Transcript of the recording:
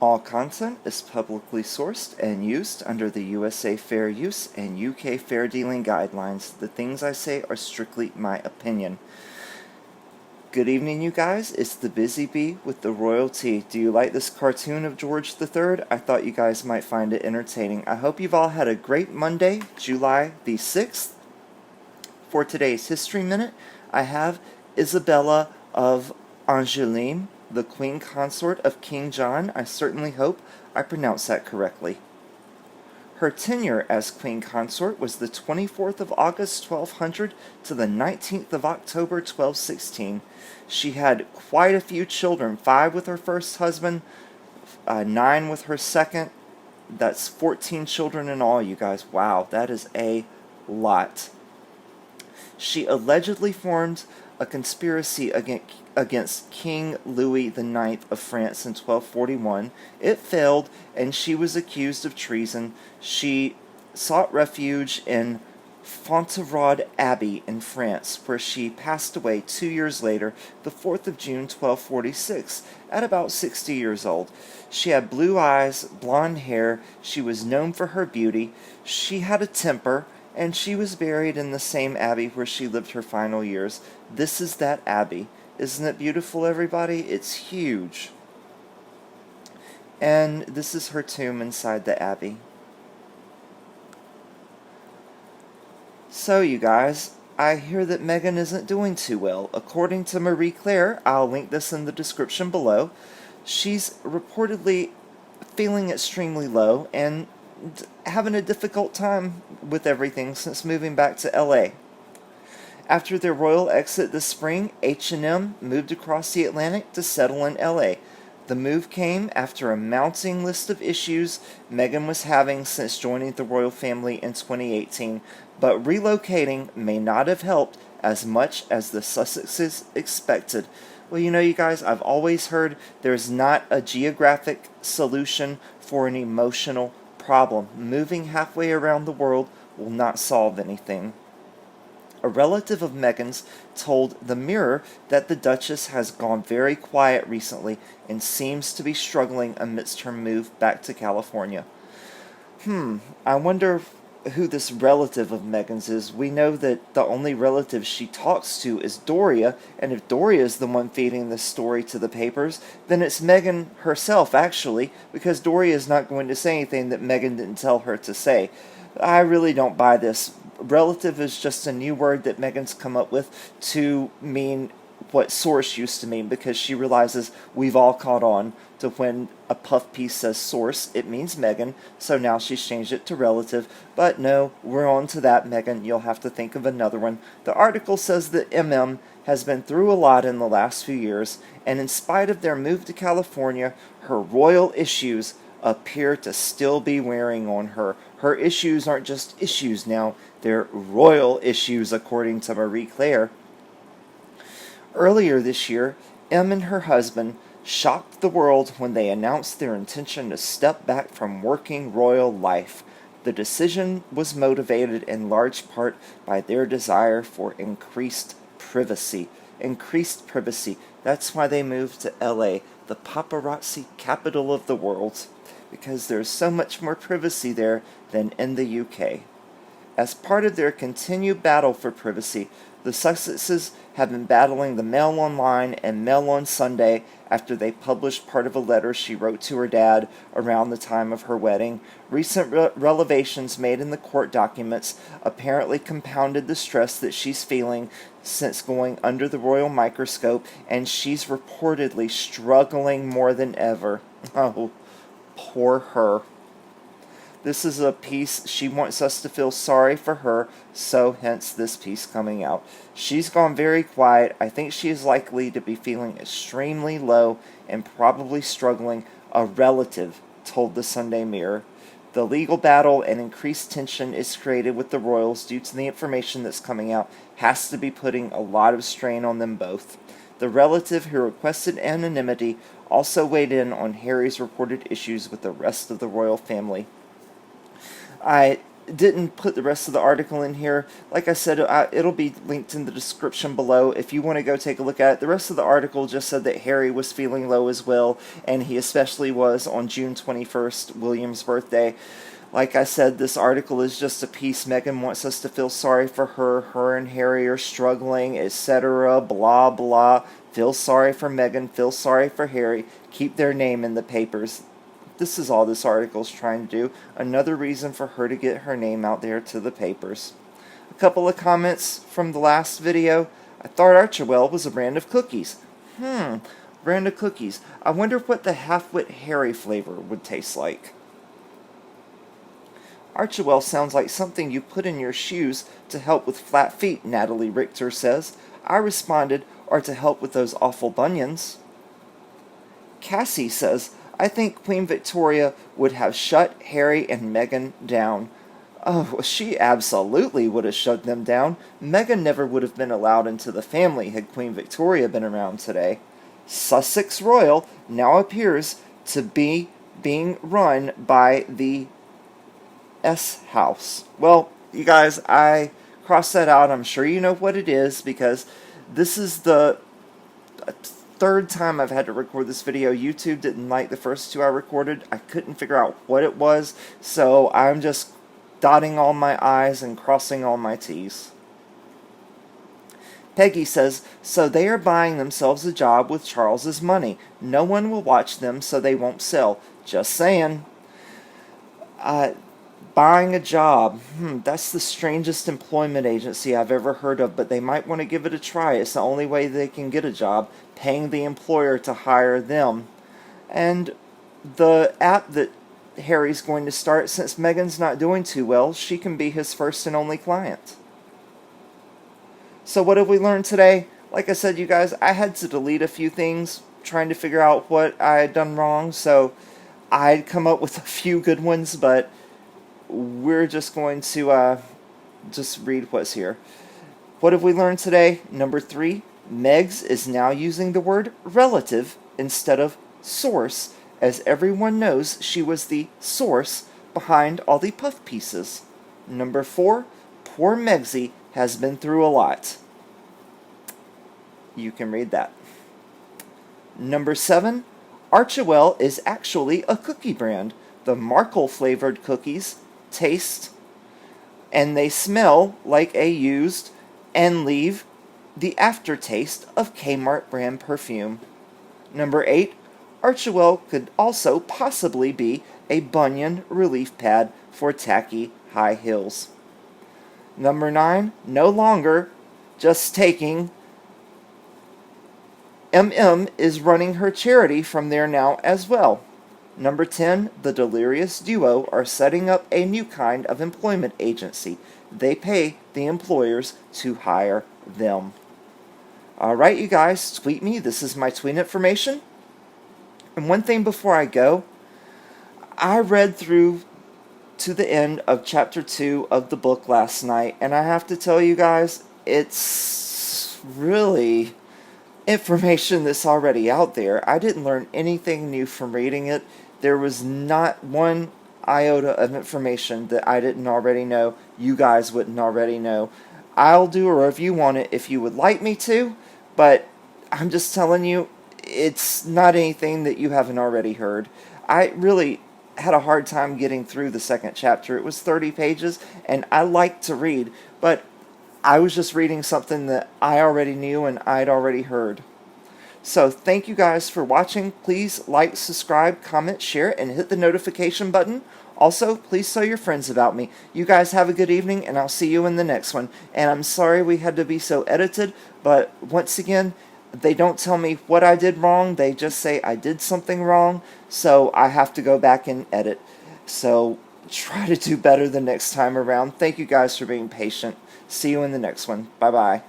All content is publicly sourced and used under the USA Fair Use and UK Fair Dealing Guidelines. The things I say are strictly my opinion. Good evening, you guys. It's the Bizzy Bee with the Royaltea. Do you like this cartoon of George III? I thought you guys might find it entertaining. I hope you've all had a great Monday, July the 6th. For today's History Minute, I have Isabella of Angoulême, the Queen Consort of King John. I certainly hope I pronounced that correctly. Her tenure as Queen Consort was the 24th of August 1200 to the 19th of October 1216. She had quite a few children, 5 with her first husband, 9 with her second. That's 14 children in all, you guys. Wow, that is a lot. She allegedly formed a conspiracy against King Louis IX of France in 1241. It failed, and she was accused of treason. She sought refuge in Fontevraud Abbey in France, where she passed away 2 years later, the 4th of June, 1246, at about 60 years old. She had blue eyes, blonde hair. She was known for her beauty. She had a temper, and she was buried in the same abbey where she lived her final years. This is that abbey. Isn't it beautiful, everybody? It's huge. And this is her tomb inside the abbey. So, you guys, I hear that Meghan isn't doing too well. According to Marie Claire, I'll link this in the description below, she's reportedly feeling extremely low and having a difficult time with everything since moving back to LA. After their royal exit this spring, H&M moved across the Atlantic to settle in LA. The move came after a mounting list of issues Meghan was having since joining the royal family in 2018, but relocating may not have helped as much as the Sussexes expected. Well, you know, you guys, I've always heard there's not a geographic solution for an emotional problem. Moving halfway around the world will not solve anything. A relative of Meghan's told The Mirror that the Duchess has gone very quiet recently and seems to be struggling amidst her move back to California. I wonder who this relative of Meghan's is. We know that the only relative she talks to is Doria, and if Doria is the one feeding this story to the papers, then it's Meghan herself, actually, because Doria is not going to say anything that Meghan didn't tell her to say. I really don't buy this. Relative is just a new word that Meghan's come up with to mean what source used to mean, because she realizes we've all caught on to when a puff piece says source, it means Meghan, so now she's changed it to relative. But no, we're on to that, Meghan. You'll have to think of another one. The article says that has been through a lot in the last few years, and in spite of their move to California, her royal issues appear to still be wearing on her. Her issues aren't just issues now, they're royal issues, according to Marie Claire. Earlier this year, Em and her husband shocked the world when they announced their intention to step back from working royal life. The decision was motivated in large part by their desire for increased privacy. That's why they moved to LA, the paparazzi capital of the world, because there's so much more privacy there than in the UK. As part of their continued battle for privacy, the Sussexes have been battling the Mail Online and Mail on Sunday after they published part of a letter she wrote to her dad around the time of her wedding. Recent revelations made in the court documents apparently compounded the stress that she's feeling since going under the royal microscope, and she's reportedly struggling more than ever. Oh, poor her. This is a piece she wants us to feel sorry for her, so hence this piece coming out. She's gone very quiet. I think she is likely to be feeling extremely low and probably struggling, a relative told the Sunday Mirror. The legal battle and increased tension is created with the royals due to the information that's coming out has to be putting a lot of strain on them both. The relative who requested anonymity also weighed in on Harry's reported issues with the rest of the royal family. didn't put the rest of the article in here. Like I said, it'll be linked in the description below if you want to go take a look at it. The rest of the article just said that Harry was feeling low as well, and he especially was on June 21st, William's birthday. Like I said, this article is just a piece. Meghan wants us to feel sorry for her. Her and Harry are struggling, etc. Blah, blah. Feel sorry for Meghan. Feel sorry for Harry. Keep their name in the papers. This is all this article is trying to do. Another reason for her to get her name out there to the papers. A couple of comments from the last video. I thought Archewell was a brand of cookies. Brand of cookies. I wonder what the half-wit Harry flavor would taste like. Archewell sounds like something you put in your shoes to help with flat feet, Natalie Richter says. I responded, or to help with those awful bunions. Cassie says, I think Queen Victoria would have shut Harry and Meghan down. Oh, she absolutely would have shut them down. Meghan never would have been allowed into the family had Queen Victoria been around today. Sussex Royal now appears to be being run by the S House. Well, you guys, I crossed that out. I'm sure you know what it is because this is the third time I've had to record this video. YouTube didn't like the first two I recorded. I couldn't figure out what it was, so I'm just dotting all my I's and crossing all my T's. Peggy says, so they are buying themselves a job with Charles's money. No one will watch them, so they won't sell. Just saying. Buying a job. That's the strangest employment agency I've ever heard of, but they might want to give it a try. It's the only way they can get a job, paying the employer to hire them. And the app that Harry's going to start, since Meghan's not doing too well, she can be his first and only client. So what have we learned today? Like I said, you guys, I had to delete a few things trying to figure out what I had done wrong, so I'd come up with a few good ones, but we're just going to just read what's here. What have we learned today? Number 3, Megs is now using the word relative instead of source, as everyone knows she was the source behind all the puff pieces. Number 4, poor Megxit has been through a lot. You can read that. Number 7, Archewell is actually a cookie brand. The Myrtle flavored cookies taste and they smell like a used and leave the aftertaste of Kmart brand perfume. Number 8, Archewell could also possibly be a bunion relief pad for tacky high heels. Number 9, no longer just taking. MM is running her charity from there now as well. Number 10, the Delirious Duo are setting up a new kind of employment agency. They pay the employers to hire them. Alright, you guys, tweet me. This is my tweet information. And one thing before I go, I read through to the end of chapter 2 of the book last night, and I have to tell you guys, it's really information that's already out there. I didn't learn anything new from reading it. There was not one iota of information that I didn't already know, you guys wouldn't already know. I'll do a review on it if you would like me to, but I'm just telling you, it's not anything that you haven't already heard. I really had a hard time getting through the second chapter. It was 30 pages, and I like to read, but I was just reading something that I already knew and I'd already heard. So thank you guys for watching. Please like, subscribe, comment, share, and hit the notification button. Also, please tell your friends about me. You guys have a good evening, and I'll see you in the next one. And I'm sorry we had to be so edited, but once again, they don't tell me what I did wrong. They just say I did something wrong, so I have to go back and edit. So try to do better the next time around. Thank you guys for being patient. See you in the next one. Bye-bye.